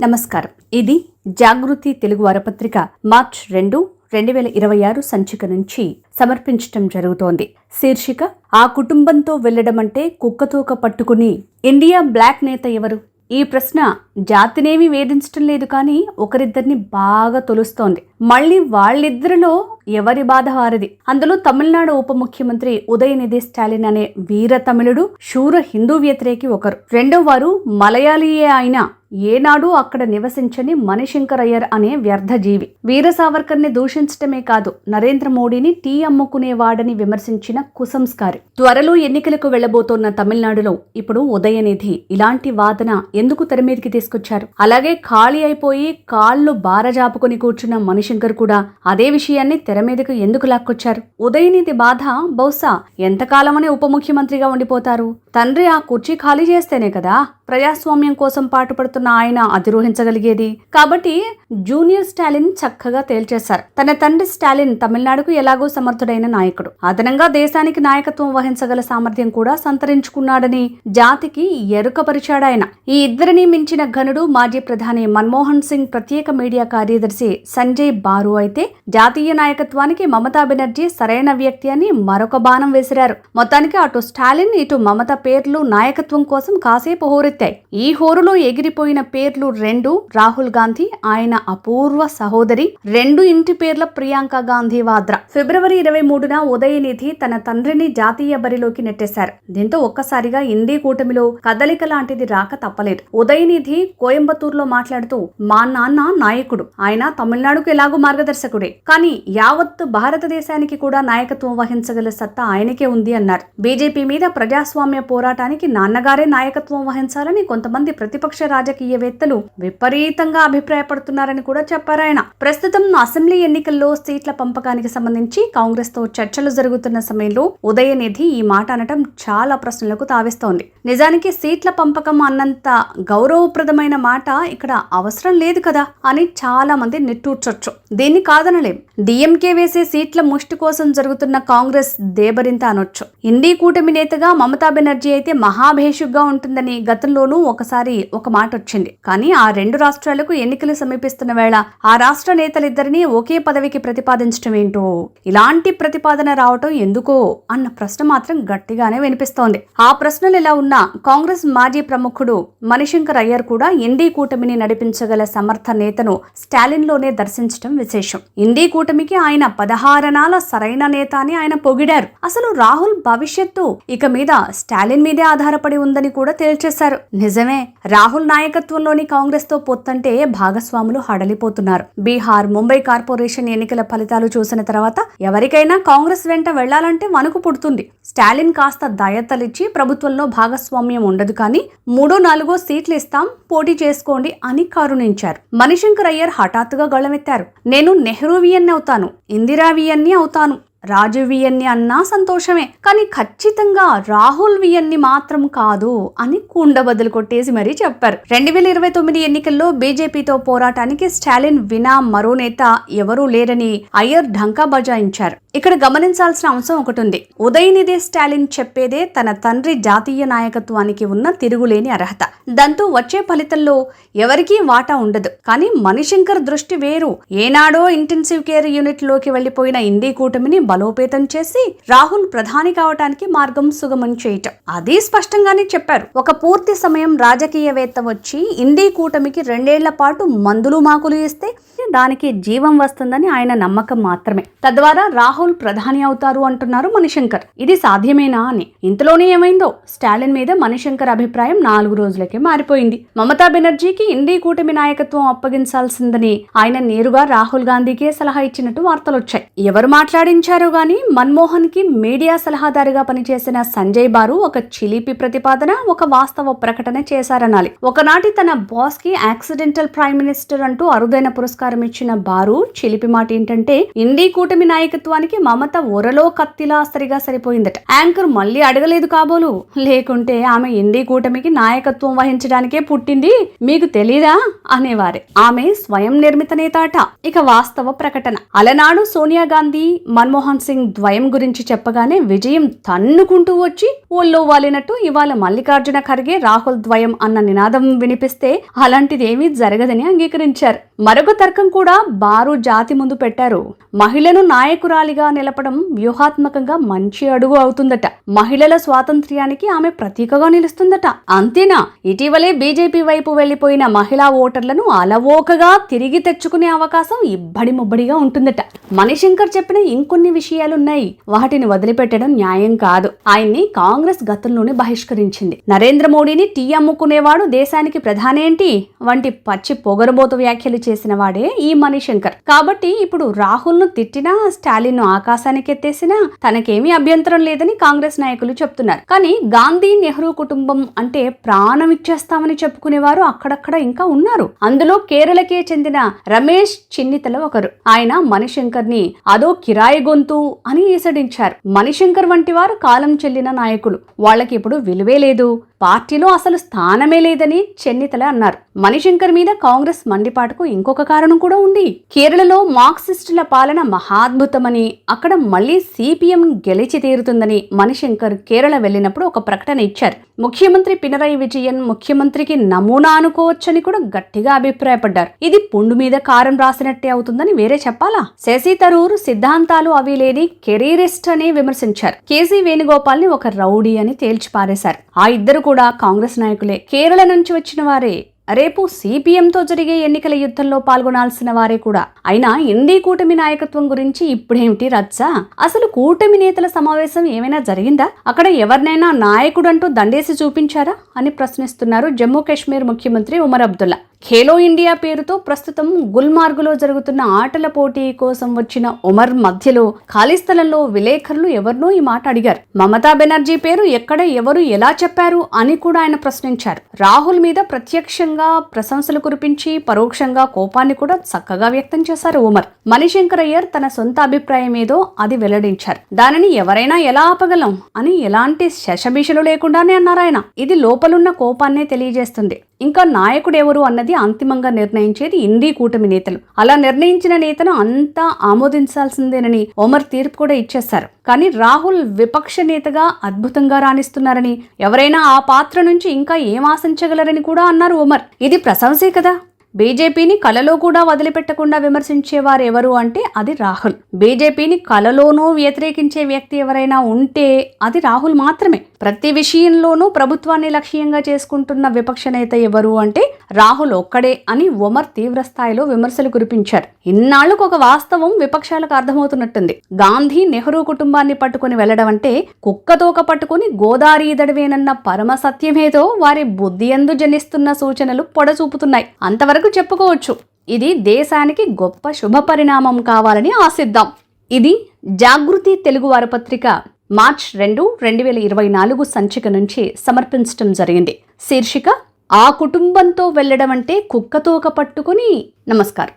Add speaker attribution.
Speaker 1: నమస్కారం. ఇది జాగృతి తెలుగు వారపత్రిక మార్చ్ 2, 2026 సంచిక నుంచి సమర్పించటం జరుగుతోంది. శీర్షిక ఆ కుటుంబంతో వెళ్లడమంటే కుక్కతోక పట్టుకుని. ఇండియా బ్లాక్ నేత ఎవరు? ఈ ప్రశ్న జాతినేమీ వేధించటం లేదు, కానీ ఒకరిద్దరిని బాగా తొలుస్తోంది. మళ్ళీ వాళ్ళిద్దరిలో ఎవరి బాధ వారిది. అందులో తమిళనాడు ఉప ముఖ్యమంత్రి ఉదయనిధి స్టాలిన్ అనే వీర తమిళుడు, శూర హిందూ వ్యతిరేకి ఒకరు. రెండో వారు మలయాళీయే అయినా ఏనాడు అక్కడ నివసించని మణిశంకర్ అయ్యర్ అనే వ్యర్థజీవి. వీర సావర్కర్ని దూషించటమే కాదు, నరేంద్ర మోడీని టీ అమ్ముకునేవాడని విమర్శించిన కుసంస్కారి. త్వరలో ఎన్నికలకు వెళ్లబోతోన్న తమిళనాడులో ఇప్పుడు ఉదయనిధి ఇలాంటి వాదన ఎందుకు తెరమీదికి తీసుకొచ్చారు? అలాగే ఖాళీ అయిపోయి కాళ్లు బారజాపుకుని కూర్చున్న మణిశంకర్ కూడా అదే విషయాన్ని తెరమీదకు ఎందుకు లాక్కొచ్చారు? ఉదయనిధి బాధ బహుశా ఎంతకాలమని ఉప ముఖ్యమంత్రిగా ఉండిపోతారు? తండ్రి ఆ కుర్చీ ఖాళీ చేస్తేనే కదా ప్రజాస్వామ్యం కోసం పాటుపడుతున్న ఆయన అధిరోహించగలిగేది. కాబట్టి జూనియర్ స్టాలిన్ చక్కగా తేల్చేశారు. తన తండ్రి స్టాలిన్ తమిళనాడుకు ఎలాగో సమర్థుడైన నాయకుడు, అదనంగా దేశానికి నాయకత్వం వహించగల సామర్థ్యం కూడా సంతరించుకున్నాడని జాతికి ఎరుకపరిచాడాయన. ఈ ఇద్దరిని మించిన ఘనుడు మాజీ ప్రధాని మన్మోహన్ సింగ్ ప్రత్యేక మీడియా కార్యదర్శి సంజయ్ బారు అయితే, జాతీయ నాయకత్వానికి మమతా బెనర్జీ సరైన వ్యక్తి అని మరొక బాణం వేసిరారు. మొత్తానికి అటు స్టాలిన్ ఇటు మమత పేర్లు నాయకత్వం కోసం కాసేపు హోరెత్తాయి. ఈ హోరులో ఎగిరిపోయిన పేర్లు రెండు. రాహుల్ గాంధీ, ఆయన అపూర్వ సహోదరి, రెండు ఇంటి పేర్ల ప్రియాంక గాంధీ వాద్రా. ఫిబ్రవరి 23న ఉదయనిధి తన తండ్రిని జాతీయ బరిలోకి నెట్టేశారు. దీంతో ఒక్కసారిగా ఇండి కూటమిలో కదలిక లాంటిది రాక తప్పలేదు. ఉదయనిధి కోయంబత్తూరులో మాట్లాడుతూ, మా నాన్న నాయకుడు, ఆయన తమిళనాడుకు ఎలాగూ మార్గదర్శకుడే, కానీ యావత్ భారతదేశానికి కూడా నాయకత్వం వహించగల సత్తా ఆయనకే ఉంది అన్నారు. బీజేపీ మీద ప్రజాస్వామ్య పోరాటానికి నాన్నగారే నాయకత్వం వహించాలని కొంతమంది ప్రతిపక్ష రాజకీయవేత్తలు విపరీతంగా అభిప్రాయపడుతున్నారని కూడా చెప్పారాయన. ప్రస్తుతం అసెంబ్లీ ఎన్నికల్లో సీట్ల పంపకానికి సంబంధించి కాంగ్రెస్ తో చర్చలు జరుగుతున్న సమయంలో ఉదయనిధి ఈ మాట అనటం చాలా ప్రశ్నలకు తావిస్తోంది. నిజానికి సీట్ల పంపకం అన్నంత గౌరవప్రదమైన మాట ఇక్కడ అవసరం లేదు కదా అని చాలా మంది నిట్టూర్చొచ్చు. దీన్ని కాదనలేం. డిఎంకే వేసే సీట్ల ముష్టి కోసం జరుగుతున్న కాంగ్రెస్ దేబరింత అనొచ్చు. ఇండి కూటమి నేతగా మమతా బెనర్జీ అయితే మహాభేషుగ్గా ఉంటుందని గతంలోనూ ఒకసారి ఒక మాట వచ్చింది. కానీ ఆ రెండు రాష్ట్రాలకు ఎన్నికలు సమీపిస్తున్న వేళ ఆ రాష్ట్ర నేతలిద్దరినీ ఒకే పదవికి ప్రతిపాదించడం ఏంటో, ఇలాంటి ప్రతిపాదన రావటం ఎందుకో అన్న ప్రశ్న మాత్రం గట్టిగానే వినిపిస్తోంది. ఆ ప్రశ్నలు ఎలా ఉన్నా కాంగ్రెస్ మాజీ ప్రముఖుడు మణిశంకర్ అయ్యర్ కూడా ఇండి కూటమిని నడిపించగల సమర్థ నేతను స్టాలిన్ లోనే దర్శించడం విశేషం. ఇండి కూటమికి ఆయన 16 అణాల సరైన నేత అని ఆయన పొగిడారు. అసలు రాహుల్ భవిష్యత్తు ఇక మీద స్టాలిన్ మీదే ఆధారపడి ఉందని కూడా తేల్చేశారు. నిజమే, రాహుల్ నాయకత్వంలోని కాంగ్రెస్ తో పొత్తంటే భాగస్వాములు హడలిపోతున్నారు. బీహార్, ముంబై కార్పొరేషన్ ఎన్నికల ఫలితాలు చూసిన తర్వాత ఎవరికైనా కాంగ్రెస్ వెంట వెళ్లాలంటే వణుకు పుడుతుంది. స్టాలిన్ కాస్త దయతలిచ్చి ప్రభుత్వంలో భాగస్వామ్యం ఉండదు, కానీ 3-4 సీట్లు ఇస్తాం, పోటీ చేసుకోండి అని కరుణించారు. మణిశంకర్ అయ్యర్ హఠాత్తుగా గళమెత్తారు. నేను నెహ్రూవియన్ని అవుతాను, ఇందిరావియన్ని అవుతాను, రాజువియన్ని అన్నా సంతోషమే, కానీ ఖచ్చితంగా రాహుల్ వియన్ని మాత్రం కాదు అని కుండ బదులు కొట్టేసి మరీ చెప్పారు. 2029 ఎన్నికల్లో బీజేపీతో పోరాటానికి స్టాలిన్ వినా మరో నేత ఎవరూ లేరని అయ్యర్ ఢంకా బజాయించారు. ఇక్కడ గమనించాల్సిన అంశం ఒకటి ఉంది. ఉదయనిధి స్టాలిన్ చెప్పేదే తన తండ్రి జాతీయ నాయకత్వానికి ఉన్న తిరుగులేని అర్హత. దాంతో వచ్చే ఫలితంలో ఎవరికీ వాటా ఉండదు. కానీ మణిశంకర్ దృష్టి వేరు. ఏనాడో ఇంటెన్సివ్ కేర్ యూనిట్ లోకి వెళ్లిపోయిన ఇండి కూటమిని బలోపేతం చేసి రాహుల్ ప్రధాని కావటానికి మార్గం సుగమం చేయటం, అది స్పష్టంగానే చెప్పారు. ఒక పూర్తి సమయం రాజకీయవేత్త వచ్చి ఇండి కూటమికి 2 ఏళ్ల పాటు మందులు మాకులు ఇస్తే దానికి జీవం వస్తుందని ఆయన నమ్మకం మాత్రమే. తద్వారా రాహుల్ ప్రధాని అవుతారు అంటున్నారు మణిశంకర్. ఇది సాధ్యమేనా అని. ఇంతలోనే ఏమైందో, స్టాలిన్ మీద మణిశంకర్ అభిప్రాయం 4 రోజులకే మారిపోయింది. మమతా బెనర్జీకి ఇండి కూటమి నాయకత్వం అప్పగించాల్సిందని ఆయన నేరుగా రాహుల్ గాంధీకే సలహా ఇచ్చినట్టు వార్తలొచ్చాయి. ఎవరు మాట్లాడించారో గానీ మన్మోహన్ కి మీడియా సలహాదారుగా పనిచేసిన సంజయ్ బారు ఒక చిలిపి ప్రతిపాదన, ఒక వాస్తవ ప్రకటన చేశారనాలి. ఒకనాటి తన బాస్ కి యాక్సిడెంటల్ ప్రైమ్ మినిస్టర్ అంటూ అరుదైన పురస్కారం ఇచ్చిన బారు చిలిపి మాట ఏంటంటే, ఇండి కూటమి నాయకత్వానికి మమత ఒరలో కత్తిలా సరిగా సరిపోయిందట. యాంకర్ మళ్ళీ అడగలేదు కాబోలు, లేకుంటే ఆమె ఇండి కూటమికి నాయకత్వం వహించడానికే పుట్టింది, మీకు తెలీదా అనేవారే. ఆమె స్వయం నిర్మిత నేత అట. ఇక వాస్తవ ప్రకటన. అలనాడు సోనియా గాంధీ, మన్మోహన్ మన్మోహన్ సింగ్ ద్వయం గురించి చెప్పగానే విజయం తన్నుకుంటూ వచ్చి ఒళ్ళో వాలినట్టు ఇవాళ మల్లికార్జున ఖర్గే రాహుల్ ద్వయం అన్న నినాదం వినిపిస్తే అలాంటిదేమీ జరగదని అంగీకరించారు. మరొక తర్కం కూడా బారు జాతి ముందు పెట్టారు. మహిళను నాయకురాలిగా నిలపడం వ్యూహాత్మకంగా మంచి అడుగు అవుతుందట. మహిళల స్వాతంత్ర్యానికి ఆమె ప్రతీకగా నిలుస్తుందట. అంతేనా, ఇటీవలే బీజేపీ వైపు వెళ్లిపోయిన మహిళా ఓటర్లను అలవోకగా తిరిగి తెచ్చుకునే అవకాశం ఇబ్బడి ముబ్బడిగా ఉంటుందట. మణిశంకర్ చెప్పిన ఇంకొన్ని విషయాలున్నాయి. వాటిని వదిలిపెట్టడం న్యాయం కాదు. ఆయన్ని కాంగ్రెస్ గతంలోనే బహిష్కరించింది. నరేంద్ర మోడీని టీ అమ్ముకునేవాడు దేశానికి ప్రధానేంటి వంటి పచ్చి పొగరబోతు వ్యాఖ్యలు చేసిన వాడే ఈ మణిశంకర్. కాబట్టి ఇప్పుడు రాహుల్ ను తిట్టినా, స్టాలిన్ ను ఆకాశానికి ఎత్తేసినా తనకేమీ అభ్యంతరం లేదని కాంగ్రెస్ నాయకులు చెప్తున్నారు. కానీ గాంధీ నెహ్రూ కుటుంబం అంటే ప్రాణం ఇచ్చేస్తామని చెప్పుకునేవారు అక్కడక్కడ ఇంకా ఉన్నారు. అందులో కేరళకే చెందిన రమేష్ చిన్నితల ఒకరు. ఆయన మణిశంకర్ ని అదో కిరాయి గొంతు అని ఈసడించారు. మణిశంకర్ వంటి వారు కాలం చెల్లిన నాయకులు. వాళ్ళకి ఇప్పుడు విలువే లేదు, పార్టీలో అసలు స్థానమే లేదని చెన్నితల అన్నారు. మణిశంకర్ మీద కాంగ్రెస్ మండిపాటుకు ఇంకొక కారణం కూడా ఉంది. కేరళలో మార్క్సిస్టుల పాలన మహాద్భుతమని, అక్కడ మళ్లీ సిపిఎం గెలిచి తీరుతుందని మణిశంకర్ కేరళ వెళ్లినప్పుడు ఒక ప్రకటన ఇచ్చారు. ముఖ్యమంత్రి పినరయి విజయన్ ముఖ్యమంత్రికి నమూనా అనుకోవచ్చని కూడా గట్టిగా అభిప్రాయపడ్డారు. ఇది పుండు మీద కారం రాసినట్టే అవుతుందని వేరే చెప్పాలా? శశి థరూర్ సిద్ధాంతాలు అవి లేని కెరీరిస్ట్ అని విమర్శించారు. కేసీ వేణుగోపాల్ ని ఒక రౌడీ అని తేల్చి పారేశారు. ఆ ఇద్దరు కూడా కాంగ్రెస్ నాయకులే, కేరళ నుంచి వచ్చిన వారే. రేపు సిపిఎంతో జరిగే ఎన్నికల యుద్ధంలో పాల్గొనాల్సిన వారే కూడా. అయినా ఇండి కూటమి నాయకత్వం గురించి ఇప్పుడేమిటి రచ్చ? అసలు కూటమి నేతల సమావేశం ఏమైనా జరిగిందా? అక్కడ ఎవరినైనా నాయకుడంటూ దండేసి చూపించారా అని ప్రశ్నిస్తున్నారు జమ్మూ కాశ్మీర్ ముఖ్యమంత్రి ఉమర్ అబ్దుల్లా. ఖేలో ఇండియా పేరుతో ప్రస్తుతం గుల్మార్గులో జరుగుతున్న ఆటల పోటీ కోసం వచ్చిన ఉమర్ మధ్యలో ఖాళీ స్థలంలో విలేకరులు ఎవరినో ఈ మాట అడిగారు. మమతా బెనర్జీ పేరు ఎక్కడ, ఎవరు, ఎలా చెప్పారు అని కూడా ఆయన ప్రశ్నించారు. రాహుల్ మీద ప్రత్యక్షంగా ప్రశంసలు కురిపించి పరోక్షంగా కోపాన్ని కూడా చక్కగా వ్యక్తం చేశారు ఉమర్. మణిశంకర్ అయ్యర్ తన సొంత అభిప్రాయం ఏదో అది వెల్లడించారు. దానిని ఎవరైనా ఎలా ఆపగలం అని ఎలాంటి శషబిషలు లేకుండానే అన్నారు ఆయన. ఇది లోపలున్న కోపాన్నే తెలియజేస్తుంది. ఇంకా నాయకుడు ఎవరు అన్నది అంతిమంగా నిర్ణయించేది ఇండి కూటమి నేతలు. అలా నిర్ణయించిన నేతను అంతా ఆమోదించాల్సిందేనని ఉమర్ తీర్పు కూడా ఇచ్చేశారు. కానీ రాహుల్ విపక్ష నేతగా అద్భుతంగా రాణిస్తున్నారని, ఎవరైనా ఆ పాత్ర నుంచి ఇంకా ఏం ఆశించగలరని కూడా అన్నారు ఉమర్. ఇది ప్రశంసే కదా. బీజేపీని కలలో కూడా వదిలిపెట్టకుండా విమర్శించేవారు ఎవరు అంటే అది రాహుల్. బీజేపీని కలలోనూ వ్యతిరేకించే వ్యక్తి ఎవరైనా ఉంటే అది రాహుల్ మాత్రమే. ప్రతి విషయంలోనూ ప్రభుత్వాన్ని లక్ష్యంగా చేసుకుంటున్న విపక్ష నేత ఎవరు అంటే రాహుల్ ఒక్కడే అని ఉమర్ తీవ్ర స్థాయిలో విమర్శలు కురిపించారు. ఇన్నాళ్లకు ఒక వాస్తవం విపక్షాలకు అర్థమవుతున్నట్టుంది. గాంధీ నెహ్రూ కుటుంబాన్ని పట్టుకుని వెళ్లడం అంటే కుక్కతోక పట్టుకుని గోదావరి ఈదడవేనన్న పరమ సత్యమేదో వారి బుద్ధి యందు జనిస్తున్న సూచనలు పొడచూపుతున్నాయి. అంతవరకు చెప్పుకోవచ్చు. ఇది దేశానికి గొప్ప శుభ పరిణామం కావాలని ఆశిద్దాం. ఇది జాగృతి తెలుగు వారపత్రిక మార్చ్ 2, 2024 సంచిక నుంచి సమర్పించడం జరిగింది. శీర్షిక ఆ కుటుంబంతో వెళ్లడం అంటే కుక్కతోక పట్టుకుని. నమస్కారం.